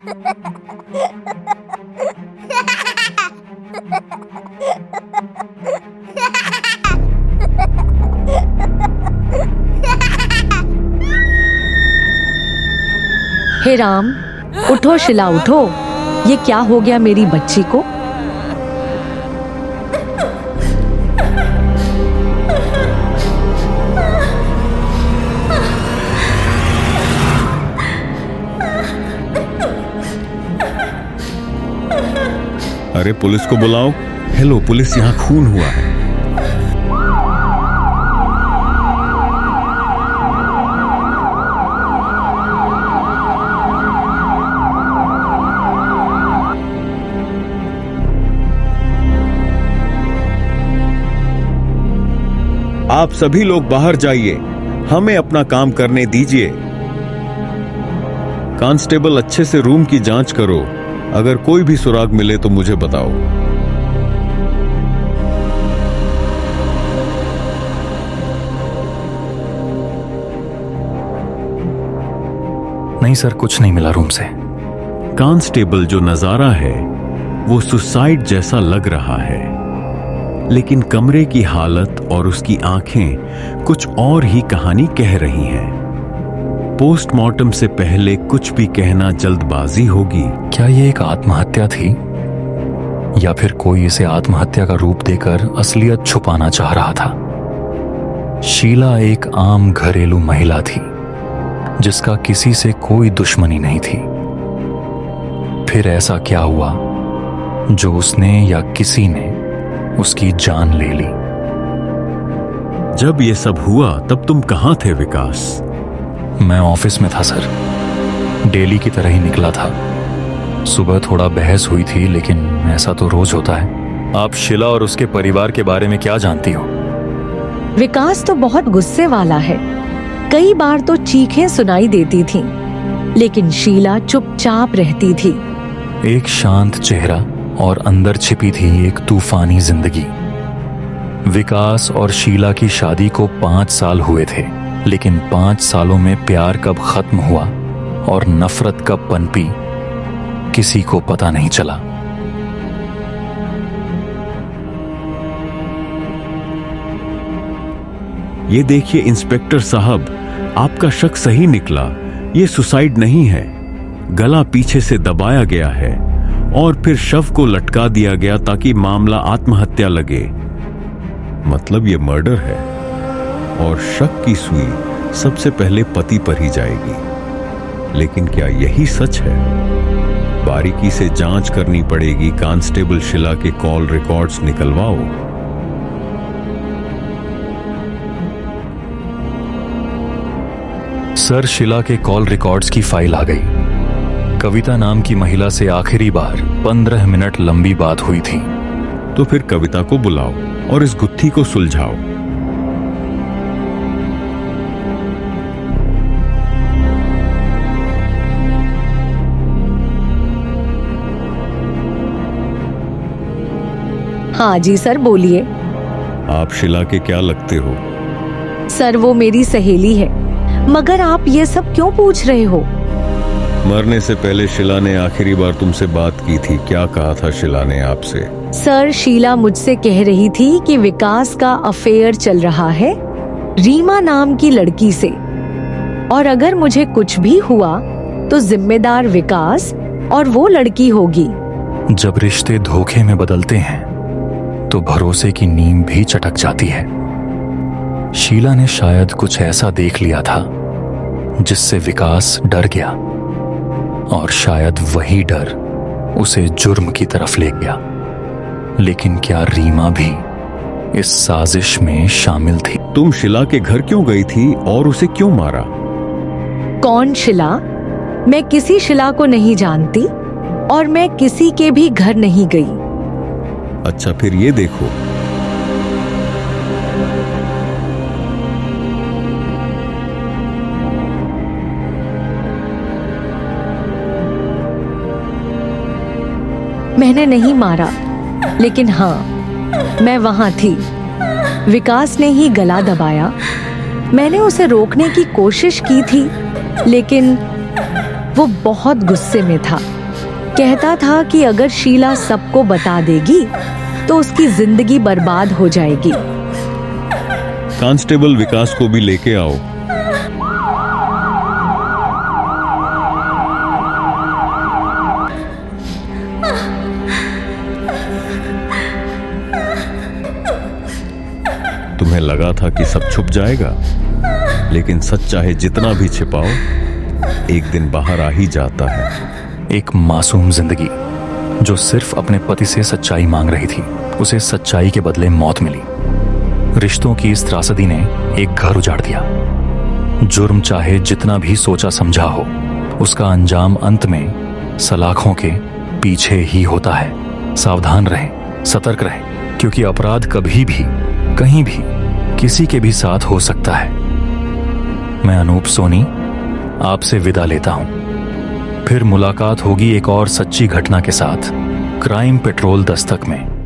हे राम, उठो शिला उठो। ये क्या हो गया मेरी बच्ची को? अरे पुलिस को बुलाओ। हेलो पुलिस, यहाँ खून हुआ है। आप सभी लोग बाहर जाइए, हमें अपना काम करने दीजिए। कांस्टेबल, अच्छे से रूम की जांच करो। अगर कोई भी सुराग मिले तो मुझे बताओ। नहीं सर, कुछ नहीं मिला रूम से। कांस्टेबल, जो नजारा है वो सुसाइड जैसा लग रहा है, लेकिन कमरे की हालत और उसकी आंखें कुछ और ही कहानी कह रही हैं। पोस्टमार्टम से पहले कुछ भी कहना जल्दबाजी होगी। क्या ये एक आत्महत्या थी या फिर कोई इसे आत्महत्या का रूप देकर असलियत छुपाना चाह रहा था? शीला एक आम घरेलू महिला थी जिसका किसी से कोई दुश्मनी नहीं थी। फिर ऐसा क्या हुआ जो उसने या किसी ने उसकी जान ले ली? जब ये सब हुआ तब तुम कहां थे विकास? मैं ऑफिस में था सर, डेली की तरह ही निकला था। सुबह थोड़ा बहस हुई थी, लेकिन ऐसा तो रोज होता है। आप शीला और उसके परिवार के बारे में क्या जानती हो? विकास तो बहुत गुस्से वाला है। कई बार तो चीखें सुनाई देती थीं, लेकिन शीला चुपचाप रहती थी। एक शांत चेहरा और अंदर छिपी थी एक तूफानी जिंदगी। विकास और शीला की शादी को 5 साल हुए थे, लेकिन 5 सालों में प्यार कब खत्म हुआ और नफरत कब पनपी, किसी को पता नहीं चला। ये देखिए इंस्पेक्टर साहब, आपका शक सही निकला। ये सुसाइड नहीं है, गला पीछे से दबाया गया है और फिर शव को लटका दिया गया ताकि मामला आत्महत्या लगे। मतलब ये मर्डर है और शक की सुई सबसे पहले पति पर ही जाएगी। लेकिन क्या यही सच है? बारीकी से जांच करनी पड़ेगी। कांस्टेबल, शीला के कॉल रिकॉर्ड्स निकलवाओ। सर, शीला के कॉल रिकॉर्ड्स की फाइल आ गई। कविता नाम की महिला से आखिरी बार 15 मिनट लंबी बात हुई थी। तो फिर कविता को बुलाओ और इस गुत्थी को सुलझाओ। हाँ जी सर, बोलिए। आप शीला के क्या लगते हो? सर, वो मेरी सहेली है। मगर आप ये सब क्यों पूछ रहे हो? मरने से पहले शीला ने आखिरी बार तुमसे बात की थी। क्या कहा था शीला ने आपसे? सर, शीला मुझसे कह रही थी कि विकास का अफेयर चल रहा है रीमा नाम की लड़की से, और अगर मुझे कुछ भी हुआ तो जिम्मेदार विकास और वो लड़की होगी। जब रिश्ते धोखे में बदलते हैं तो भरोसे की नींव भी चटक जाती है। शीला ने शायद कुछ ऐसा देख लिया था जिससे विकास डर गया, और शायद वही डर उसे जुर्म की तरफ ले गया। लेकिन क्या रीमा भी इस साजिश में शामिल थी? तुम शीला के घर क्यों गई थी और उसे क्यों मारा? कौन शीला? मैं किसी शीला को नहीं जानती और मैं किसी के भी घर नहीं गई। अच्छा, फिर ये देखो। मैंने नहीं मारा, लेकिन हाँ, मैं वहां थी। विकास ने ही गला दबाया। मैंने उसे रोकने की कोशिश की थी, लेकिन वो बहुत गुस्से में था। कहता था कि अगर शीला सबको बता देगी तो उसकी जिंदगी बर्बाद हो जाएगी। कांस्टेबल विकास को भी लेके आओ। तुम्हें लगा था कि सब छुप जाएगा, लेकिन सच चाहे जितना भी छिपाओ, एक दिन बाहर आ ही जाता है। एक मासूम जिंदगी जो सिर्फ अपने पति से सच्चाई मांग रही थी, उसे सच्चाई के बदले मौत मिली। रिश्तों की इस त्रासदी ने एक घर उजाड़ दिया। जुर्म चाहे जितना भी सोचा समझा हो, उसका अंजाम अंत में सलाखों के पीछे ही होता है। सावधान रहें, सतर्क रहें, क्योंकि अपराध कभी भी कहीं भी किसी के भी साथ हो सकता है। मैं अनूप सोनी आपसे विदा लेता हूं। फिर मुलाकात होगी एक और सच्ची घटना के साथ क्राइम पेट्रोल दस्तक में।